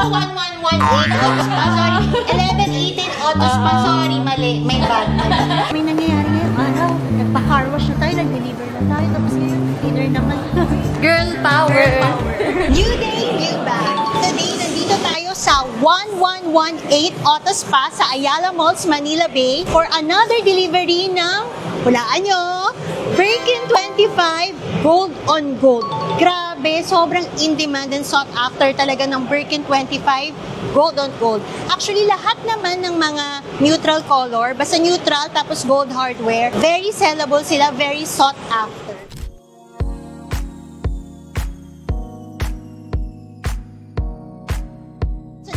1118 Auto Spa. Sorry. 1118 Auto Spa. Sorry, mali. May bad. May nangyayari ngayong araw. Nagpa-car wash na tayo, nag-deliver na tayo. Tapos ngayon, dinner naman. Girl power. New day, new bag. Today, nandito tayo sa 1118 Auto Spa sa Ayala Malls, Manila Bay for another delivery ng, hulaan nyo, Birkin 25 Gold on Gold. Grabe, sobrang in-demand and sought after talaga ng Birkin 25 Gold on Gold. Actually, lahat naman ng mga neutral color, basta neutral tapos gold hardware, very sellable sila, very sought after.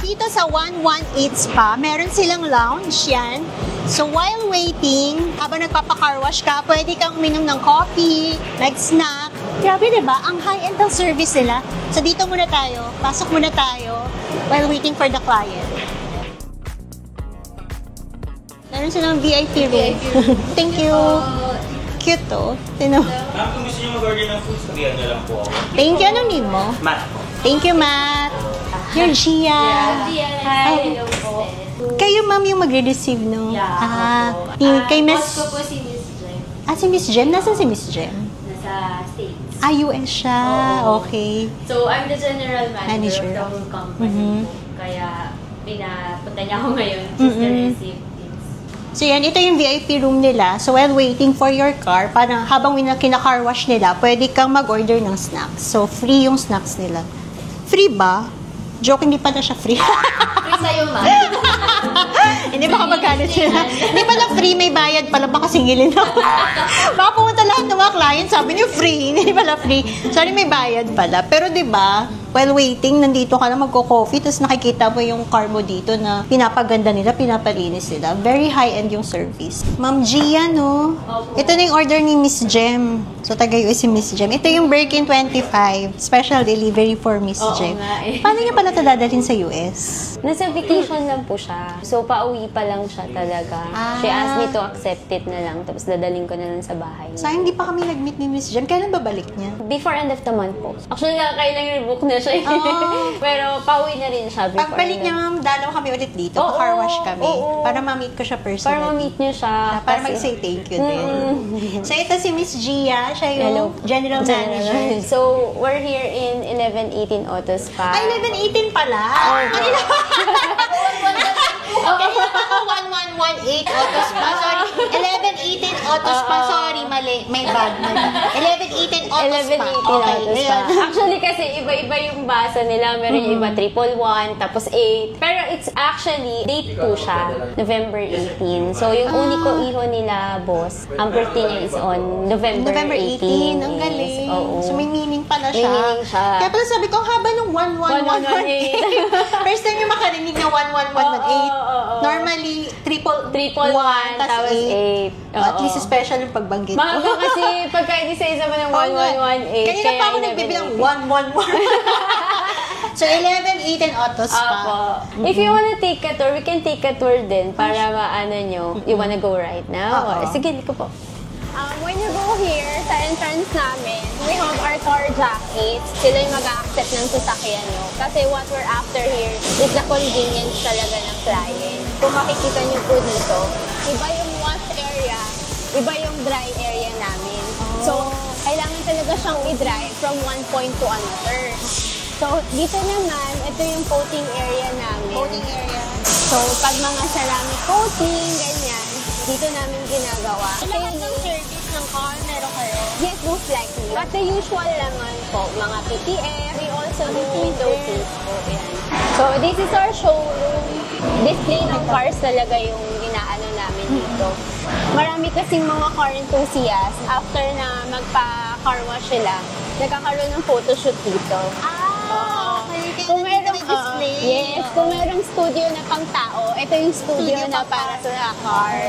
Dito sa 118 Spa, meron silang lounge yan. So while waiting, habang nagpapa-car wash ka, pwede kang uminom ng coffee, nag-snack. Grabe, diba? Ang high-end ng service nila. So dito muna tayo, pasok muna tayo while waiting for the client. Meron silang VIP room. Thank you. Cute to. Ma'am, kung gusto nyo mag-order ng food, sabihan nyo lang po ako. Thank you. Anong name mo? Matt. Thank you, Matt. You're Gia. Hi, hello po. Kayo, ma'am, yung magre-receive, no? Kay Miss... Boss ko po si Miss Jem. Si Miss Jem? Nasaan si Miss Jem? Nasa States. US siya. Okay. So, I'm the general manager of the whole company. Mm-hmm. Kaya, pinapunta niya ako ngayon just to receive things. So, yan. Ito yung VIP room nila. So, while waiting for your car, parang habang kina-car wash nila, pwede kang mag-order ng snacks. So, free yung snacks nila. Free ba? Joke, hindi pala siya free. Free sa'yo, ma'am. Hindi baka magkano sila. Hindi pala free, may bayad pala. Baka singilin ako. Baka pumunta lahat ng mga clients, sabi niyo free. Hindi pala free. Sorry, may bayad pala. Pero diba, while waiting, nandito ka na magko-coffee, tapos nakikita mo yung car mo dito na pinapaganda nila, pinapalinis nila. Very high-end yung service. Ma'am Gia, no? Ito na yung order ni Miss Jem. So, taga-US si Miss Jem. Ito yung Birkin 25. Special delivery for Miss Jem. Paano niya pala ito dadalhin sa US? Nasa vacation lang po siya. So, pauwi pa lang siya talaga. She asked me to accept it na lang. Tapos, dadaling ko na lang sa bahay. Sayang, hindi pa kami nag-meet ni Miss Jem. Kailan babalik niya? Before end of the month po. Actually, kailang rebook na siya. Pero, pauwi na rin siya before. Pagbalik niya, ma'am, dalaw kami ulit dito. Car wash kami. Para ma-meet ko siya personally. Para ma-meet niyo siya. Para mag-say thank you din. So, ito si Miss Gia. Siya yung general manager. So, we're here in 1118 Auto Spa. Ay, 1118 pala? Kanina pa. Kanina pa ako 1118 Auto Spa. Sorry. 1118 Auto Spa. Sorry, mali. May bad. 1118 Auto Spa. 1118 Auto Spa. Actually, kasi iba-iba yung basa nila. Meron yung iba 111, tapos 8. Pero it's actually, date po siya. November 18. So, yung uniko iho nila, boss, ang birthday niya is on November 18. Ang galing. Oo. So, may meaning pala siya. May meaning siya. Kaya pala sabi ko, ang haba ng 1118. First time yung makarinig na 1118. Normally, triple 1, tapos 8. At least special yung pagbanggit ko. Mga kasi, pagka isa-isa mo ng 1118. Kanina pa ako nagbibilang 111. So, 1118 Auto Spa. If you wanna take a tour, we can take a tour din para maano nyo. You wanna go right now? Or, sige, ko po. When you go here, sa entrance namin, we have our car jackets. Sila yung mag-accept ng sasakyan nyo. Kasi what we're after here is the convenience talaga ng client. Kung makikita nyo po dito, iba yung wash area, iba yung dry area namin. So, kailangan talaga siyang i-dry from one point to another. So, dito naman, ito yung coating area namin. Coating area. So, pag mga ceramic coating, ganyan, dito namin ginagawa. Lahat ng service ng car, meron kayo? Yes, most likely. But the usual naman po, mga PPF, we also do window seats po. Yan. So, this is our showroom. Display ng cars talaga yung inaano namin dito. Marami kasing mga car enthusiasts, after na magpa-car wash sila, nagkakaroon ng photoshoot dito. Okay. Kung merong display. Yes, kung merong studio na pang tao, ito yung studio na para sa car.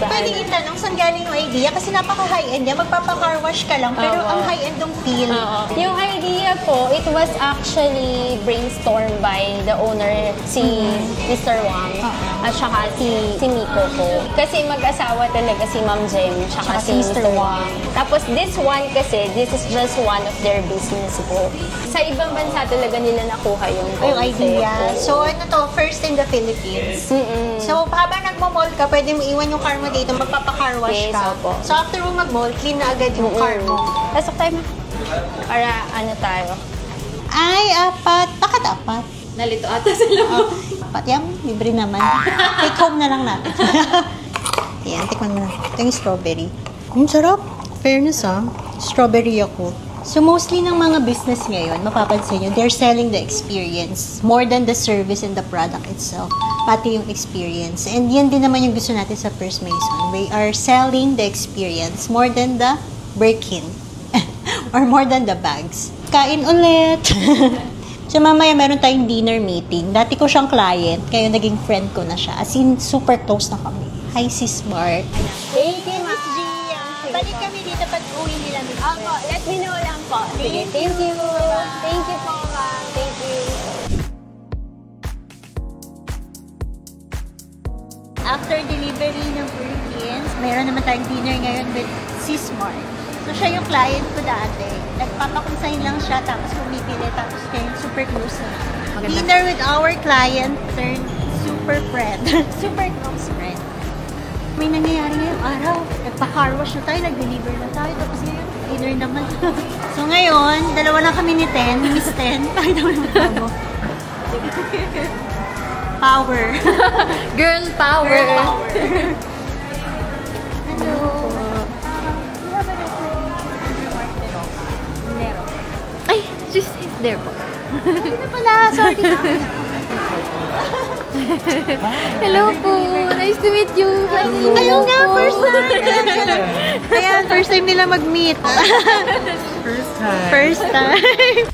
Pwede itanong, saan galing yung idea? Kasi napaka-high-end niya. Magpapa-car wash ka lang, pero ang high-end ng feel. Yung idea po, it was actually brainstormed by the owner, si Mr. Wang, at saka si Miko po. Kasi mag-asawa talaga si Ma'am Jem, saka si Mr. Wang. Tapos this one kasi, this is just one of their business po. Sa ibang bansa talaga nila nakuha yung idea. Korea. So, ano to, first in the Philippines. So, habang nagmo-mall ka, pwede mo iwan yung car mo dito, magpapa-car wash Yes, ka. opo. So, after mo mag-mall, clean na agad yung car mo. Pasok tayo, ma. Para ano tayo. Ay, apat. Bakit apat? Nalito ata sila mo. Apat yan, libre naman. Take home na lang natin. Ayan, tikman mo na. Ito yung strawberry. Ang sarap. Fairness strawberry ako. So mostly ng mga business ngayon, mapapansin nyo, they're selling the experience more than the service and the product itself. Pati yung experience. And yan din naman yung gusto natin sa First Mason. We are selling the experience more than the break-in. Or more than the bags. Kain ulit! So mamaya meron tayong dinner meeting. Dati ko siyang client, kaya naging friend ko na siya. As in, super close na kami. Hi, Sis Mark. Thank you, Miss Gia. Balik kami dito pag uwi nila. Opo, let me know lang po. Sige, thank you. Thank you po, ma'am. Thank you. After delivery ng Philippines, mayroon naman tayong dinner ngayon with Sis Mark. So, siya yung client ko dati. Nagpapakonsign lang siya, tapos pumipili, tapos ngayon super close na. Dinner with our client turned super friend. Super close friend. May nangyayari ngayong araw. Nagpa-car wash na tayo, nag-deliver na tayo, tapos ngayon, dinner naman. So, ngayon, dalawa lang kami ni Ten, Miss Ten. Pakita mo naman mo. Power. Girl power. Girl power. Hello. Ay, she's there po. Ano pala? Sorry. Hello po. Nice to meet you. Ayaw nga, first time. Ayan, first time nila mag-meet. First time.